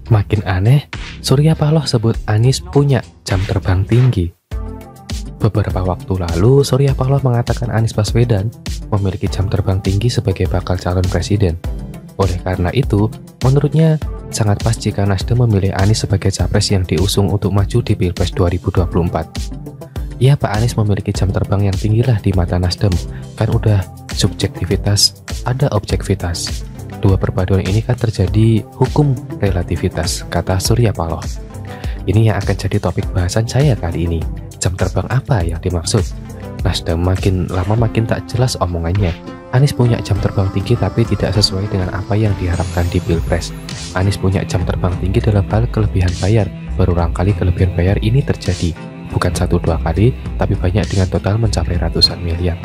Makin aneh, Surya Paloh sebut Anies punya jam terbang tinggi. Beberapa waktu lalu, Surya Paloh mengatakan Anies Baswedan memiliki jam terbang tinggi sebagai bakal calon presiden. Oleh karena itu, menurutnya sangat pas jika Nasdem memilih Anies sebagai capres yang diusung untuk maju di Pilpres 2024. Ya, Pak Anies memiliki jam terbang yang tinggi lah di mata Nasdem. Kan udah subjektivitas, ada objektivitas. Dua perpaduan ini kan terjadi hukum relativitas, kata Surya Paloh. Ini yang akan jadi topik bahasan saya kali ini. Jam terbang apa yang dimaksud? Nasdem makin lama makin tak jelas omongannya. Anies punya jam terbang tinggi tapi tidak sesuai dengan apa yang diharapkan di Pilpres. Anies punya jam terbang tinggi dalam hal kelebihan bayar. Berulang kali kelebihan bayar ini terjadi. Bukan 1-2 kali, tapi banyak dengan total mencapai ratusan miliar.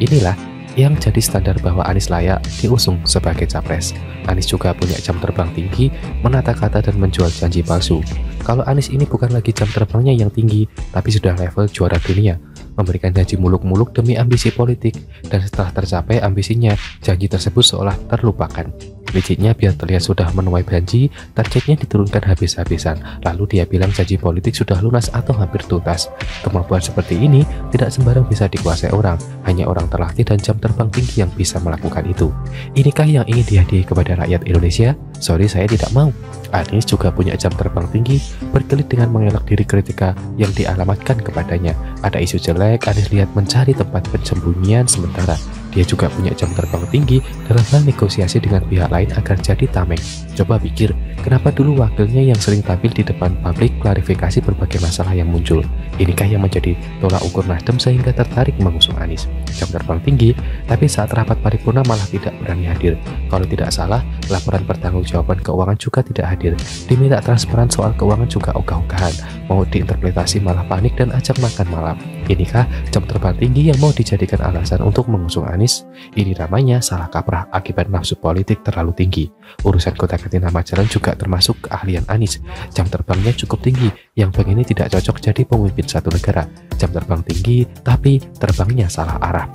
Inilah yang jadi standar bahwa Anies layak diusung sebagai capres. Anies juga punya jam terbang tinggi, menata kata dan menjual janji palsu. Kalau Anies ini bukan lagi jam terbangnya yang tinggi, tapi sudah level juara dunia, memberikan janji muluk-muluk demi ambisi politik, dan setelah tercapai ambisinya, janji tersebut seolah terlupakan. Liciknya biar terlihat sudah menuai janji, targetnya diturunkan habis-habisan, lalu dia bilang janji politik sudah lunas atau hampir tuntas. Kemampuan seperti ini tidak sembarang bisa dikuasai orang, hanya orang terlatih dan jam terbang tinggi yang bisa melakukan itu. Inikah yang ingin dihadiahi kepada rakyat Indonesia? Sorry, saya tidak mau. Anies juga punya jam terbang tinggi, berkelit dengan mengelak diri kritika yang dialamatkan kepadanya. Ada isu jelek, Anies lihat mencari tempat persembunyian sementara. Dia juga punya jam terbang tinggi dalam hal negosiasi dengan pihak lain agar jadi tameng. Coba pikir, kenapa dulu wakilnya yang sering tampil di depan publik klarifikasi berbagai masalah yang muncul? Inikah yang menjadi tolak ukur Nasdem sehingga tertarik mengusung Anies? Jam terbang tinggi, tapi saat rapat paripurna malah tidak berani hadir. Kalau tidak salah, laporan pertanggungjawaban keuangan juga tidak hadir. Diminta transparan soal keuangan juga ogah-ogahan. Mau diinterpretasi malah panik dan ajak makan malam. Inikah jam terbang tinggi yang mau dijadikan alasan untuk mengusung Anies? Ini namanya salah kaprah akibat nafsu politik terlalu tinggi. Urusan kota-ganti nama jalan juga termasuk keahlian Anies. Jam terbangnya cukup tinggi, yang bank ini tidak cocok jadi pemimpin satu negara. Jam terbang tinggi, tapi terbangnya salah arah.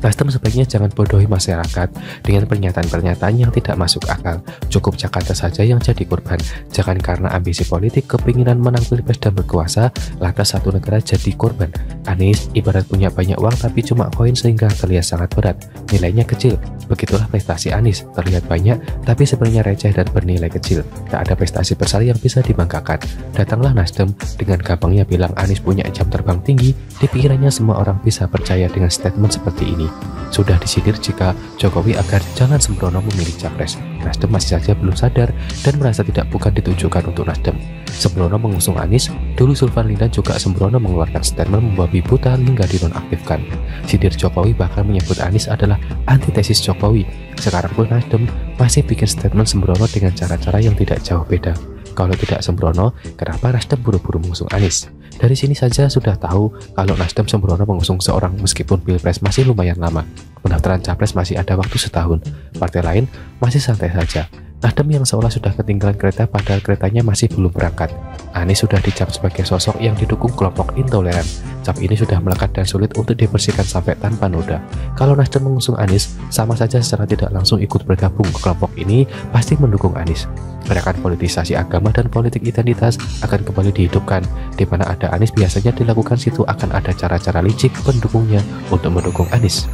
Nasdem sebaiknya jangan bodohi masyarakat dengan pernyataan-pernyataan yang tidak masuk akal. Cukup Jakarta saja yang jadi korban. Jangan karena ambisi politik, kepinginan menang Pilpres dan berkuasa, lantas satu negara jadi korban. Anies ibarat punya banyak uang tapi cuma koin sehingga terlihat sangat berat. Nilainya kecil. Begitulah prestasi Anies. Terlihat banyak tapi sebenarnya receh dan bernilai kecil. Tak ada prestasi besar yang bisa dibanggakan. Datanglah Nasdem dengan gampangnya bilang Anies punya jam terbang tinggi. Di pikirannya semua orang bisa percaya dengan statement seperti ini. Sudah disindir jika Jokowi agar jangan sembrono memilih capres. Nasdem masih saja belum sadar dan merasa tidak bukan ditujukan untuk Nasdem. Sembrono mengusung Anies, dulu Sulvan Lindan juga sembrono mengeluarkan statement membabi buta hingga dinonaktifkan. Sindir Jokowi bahkan menyebut Anies adalah antitesis Jokowi. Sekarang pun Nasdem masih bikin statement sembrono dengan cara-cara yang tidak jauh beda. Kalau tidak sembrono, kenapa Nasdem buru-buru mengusung Anies? Dari sini saja sudah tahu kalau Nasdem sembrono mengusung seorang meskipun Pilpres masih lumayan lama. Pendaftaran capres masih ada waktu setahun. Partai lain masih santai saja. Nasdem yang seolah sudah ketinggalan kereta padahal keretanya masih belum berangkat. Anies sudah dicap sebagai sosok yang didukung kelompok intoleran. Cap ini sudah melekat dan sulit untuk dibersihkan sampai tanpa noda. Kalau Nasdem mengusung Anies, sama saja secara tidak langsung ikut bergabung ke kelompok ini pasti mendukung Anies. Gerakan politisasi agama dan politik identitas akan kembali dihidupkan. Di mana ada Anies biasanya dilakukan situ akan ada cara-cara licik pendukungnya untuk mendukung Anies.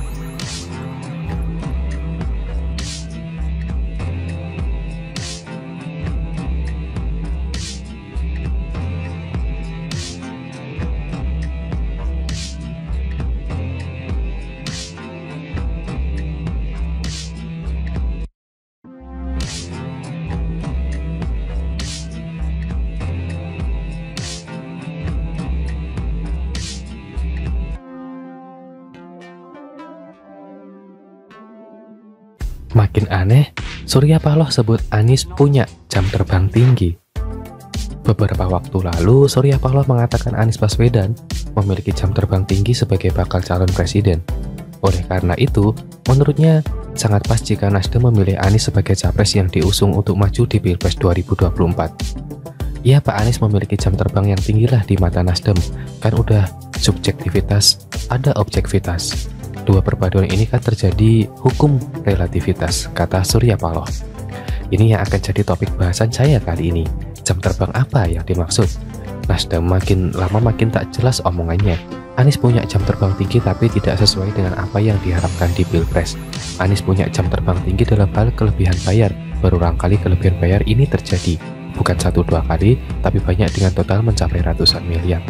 Makin aneh, Surya Paloh sebut Anies punya jam terbang tinggi. Beberapa waktu lalu, Surya Paloh mengatakan Anies Baswedan memiliki jam terbang tinggi sebagai bakal calon presiden. Oleh karena itu, menurutnya sangat pas jika Nasdem memilih Anies sebagai capres yang diusung untuk maju di Pilpres 2024. Ya, Pak Anies memiliki jam terbang yang tinggi lah di mata Nasdem. Kan udah subjektivitas, ada objektivitas. Dua perpaduan ini kan terjadi hukum relativitas, kata Surya Paloh. Ini yang akan jadi topik bahasan saya kali ini. Jam terbang apa yang dimaksud? Nasdem makin lama makin tak jelas omongannya. Anies punya jam terbang tinggi tapi tidak sesuai dengan apa yang diharapkan di Pilpres. Anies punya jam terbang tinggi dalam hal kelebihan bayar. Berulang kali kelebihan bayar ini terjadi. Bukan 1-2 kali, tapi banyak dengan total mencapai ratusan miliar.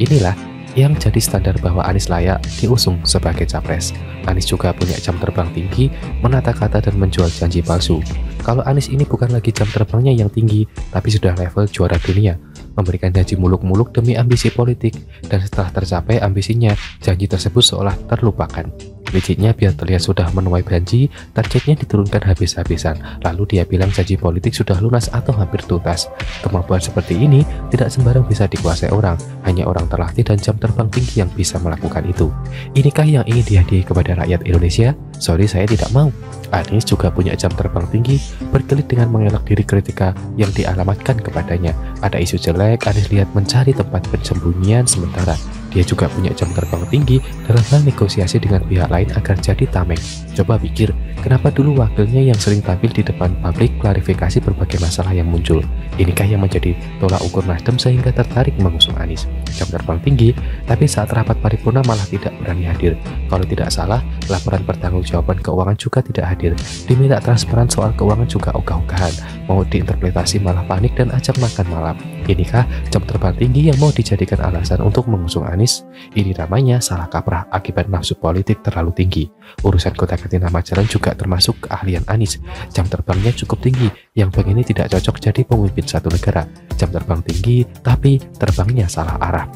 Inilah yang jadi standar bahwa Anies layak diusung sebagai capres. Anies juga punya jam terbang tinggi, menata kata dan menjual janji palsu. Kalau Anies ini bukan lagi jam terbangnya yang tinggi, tapi sudah level juara dunia, memberikan janji muluk-muluk demi ambisi politik, dan setelah tercapai ambisinya, janji tersebut seolah terlupakan. Liciknya biar terlihat sudah menuai janji, targetnya diturunkan habis-habisan, lalu dia bilang janji politik sudah lunas atau hampir tuntas. Kemampuan seperti ini tidak sembarang bisa dikuasai orang, hanya orang terlatih dan jam terbang tinggi yang bisa melakukan itu. Inikah yang ingin dihadiahi kepada rakyat Indonesia? Sorry, saya tidak mau. Anies juga punya jam terbang tinggi, berkelit dengan mengelak diri kritika yang dialamatkan kepadanya. Ada isu jelek, Anies lihat mencari tempat persembunyian sementara. Dia juga punya jam terbang tinggi dalam hal negosiasi dengan pihak lain agar jadi tameng. Coba pikir, kenapa dulu wakilnya yang sering tampil di depan publik klarifikasi berbagai masalah yang muncul? Inikah yang menjadi tolak ukur Nasdem sehingga tertarik mengusung Anies? Jam terbang tinggi, tapi saat rapat paripurna malah tidak berani hadir. Kalau tidak salah, laporan pertanggungjawaban keuangan juga tidak hadir. Diminta transparan soal keuangan juga ogah-ogahan. Mau diinterpretasi malah panik dan ajak makan malam. Inikah jam terbang tinggi yang mau dijadikan alasan untuk mengusung Anies? Ini namanya salah kaprah akibat nafsu politik terlalu tinggi. Urusan kota-ganti nama jalan juga termasuk keahlian Anies. Jam terbangnya cukup tinggi, yang begini tidak cocok jadi pemimpin satu negara. Jam terbang tinggi, tapi terbangnya salah arah.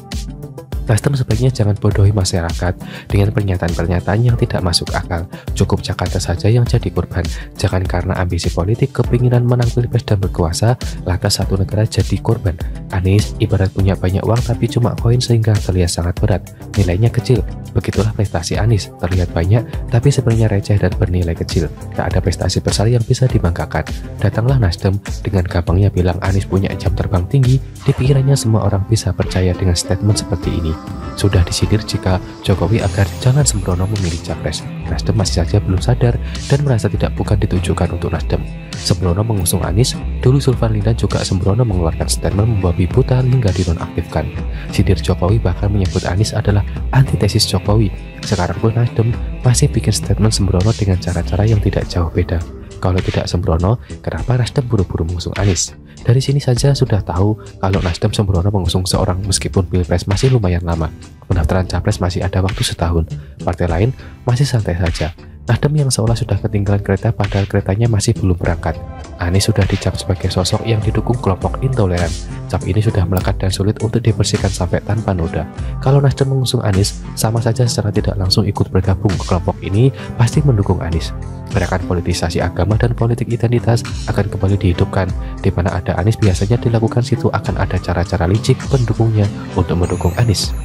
Nasdem sebaiknya jangan bodohi masyarakat dengan pernyataan-pernyataan yang tidak masuk akal. Cukup Jakarta saja yang jadi korban. Jangan karena ambisi politik, kepinginan menang pilpres dan berkuasa, lantas satu negara jadi korban. Anies ibarat punya banyak uang tapi cuma koin sehingga terlihat sangat berat. Nilainya kecil. Begitulah prestasi Anies. Terlihat banyak tapi sebenarnya receh dan bernilai kecil. Tak ada prestasi besar yang bisa dibanggakan. Datanglah Nasdem dengan gampangnya bilang Anies punya jam terbang tinggi. Di pikirannya semua orang bisa percaya dengan statement seperti ini. Sudah disindir jika Jokowi agar jangan sembrono memilih capres. Nasdem masih saja belum sadar dan merasa tidak bukan ditujukan untuk Nasdem. Sembrono mengusung Anies, dulu Sulvan Lindan juga sembrono mengeluarkan statement membabi buta hingga dinonaktifkan. Sindir Jokowi bahkan menyebut Anies adalah antitesis Jokowi. Sekarang pun Nasdem masih bikin statement sembrono dengan cara-cara yang tidak jauh beda. Kalau tidak sembrono, kenapa Nasdem buru-buru mengusung Anies? Dari sini saja sudah tahu kalau Nasdem sembrono mengusung seorang meskipun pilpres masih lumayan lama. Pendaftaran capres masih ada waktu setahun. Partai lain masih santai saja. Nasdem yang seolah sudah ketinggalan kereta padahal keretanya masih belum berangkat. Anies sudah dicap sebagai sosok yang didukung kelompok intoleran. Cap ini sudah melekat dan sulit untuk dibersihkan sampai tanpa noda. Kalau Nasdem mengusung Anies, sama saja secara tidak langsung ikut bergabung ke kelompok ini pasti mendukung Anies. Gerakan politisasi agama dan politik identitas akan kembali dihidupkan. Di mana ada Anies biasanya dilakukan situ akan ada cara-cara licik pendukungnya untuk mendukung Anies.